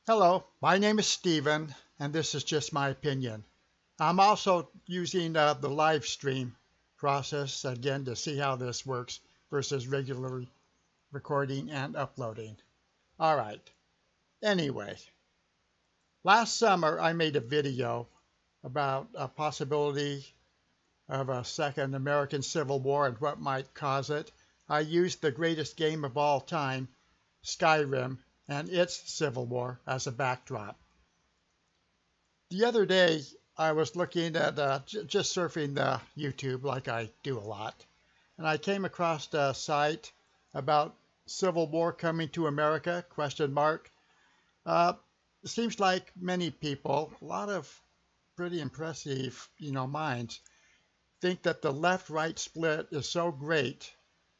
Hello, my name is Steven, and this is just my opinion. I'm also using the live stream process again to see how this works versus regular recording and uploading. All right. Anyway, last summer I made a video about a possibility of a second American Civil War and what might cause it. I used the greatest game of all time, Skyrim, and its Civil War as a backdrop. The other day, I was looking at just surfing the YouTube like I do a lot, and I came across a site about Civil War coming to America, ? It seems like many people, a lot of pretty impressive, minds, think that the left-right split is so great,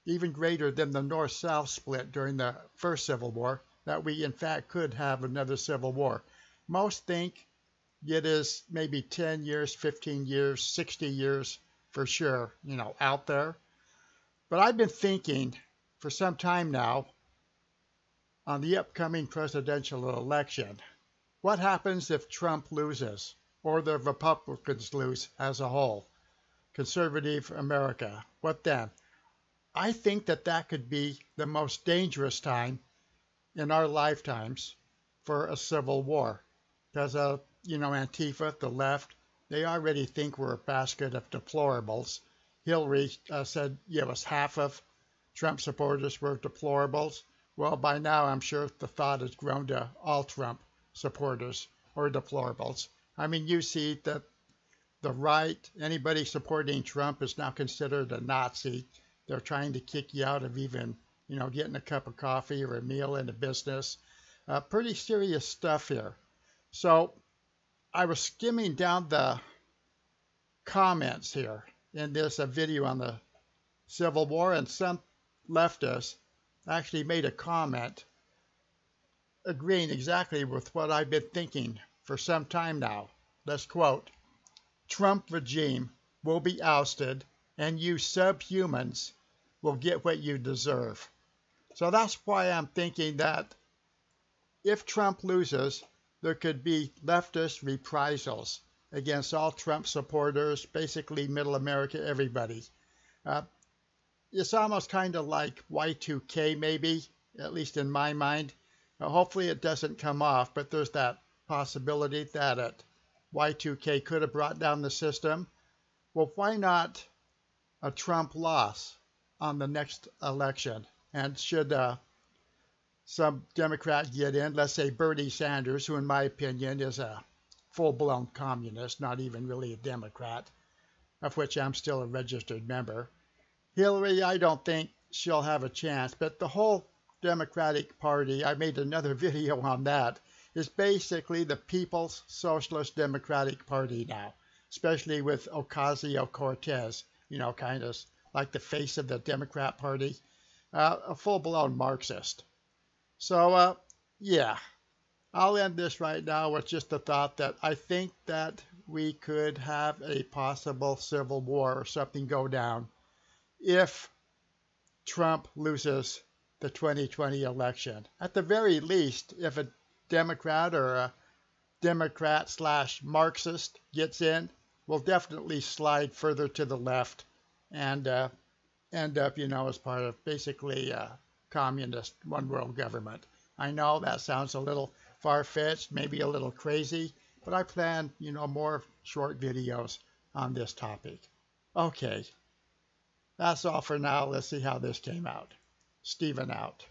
even greater than the North-South split during the first Civil War, that we in fact could have another Civil War. Most think it is maybe 10 years, 15 years, 60 years for sure, out there. But I've been thinking for some time now on the upcoming presidential election. What happens if Trump loses or the Republicans lose as a whole? Conservative America. What then? I think that could be the most dangerous time in our lifetimes for a civil war. Because, Antifa, the left, they already think we're a basket of deplorables. Hillary said, half of Trump supporters were deplorables. Well, by now, I'm sure the thought has grown to all Trump supporters or deplorables. I mean, you see that the right, anybody supporting Trump is now considered a Nazi. They're trying to kick you out of even getting a cup of coffee or a meal in a business. Pretty serious stuff here. So I was skimming down the comments here in this video on the Civil War, and some leftists actually made a comment agreeing exactly with what I've been thinking for some time now. Let's quote, "Trump regime will be ousted and you subhumans will get what you deserve." So that's why I'm thinking that if Trump loses, there could be leftist reprisals against all Trump supporters, basically middle America, everybody. It's almost kind of like Y2K maybe, at least in my mind. Hopefully it doesn't come off, but there's that possibility that Y2K could have brought down the system. Well, why not a Trump loss on the next election? And should some Democrat get in, let's say Bernie Sanders, who in my opinion is a full-blown communist, not even really a Democrat, of which I'm still a registered member. Hillary, I don't think she'll have a chance, but the whole Democratic Party, I made another video on that, is basically the People's Socialist Democratic Party now, especially with Ocasio-Cortez, kind of like the face of the Democrat Party, a full-blown Marxist. So, I'll end this right now with just the thought that I think that we could have a possible civil war or something go down if Trump loses the 2020 election. At the very least, if a Democrat or a Democrat/Marxist gets in, we'll definitely slide further to the left and end up, as part of basically communist one world government. I know that sounds a little far-fetched, maybe a little crazy, but I plan, more short videos on this topic. Okay, that's all for now. Let's see how this came out. Steven out.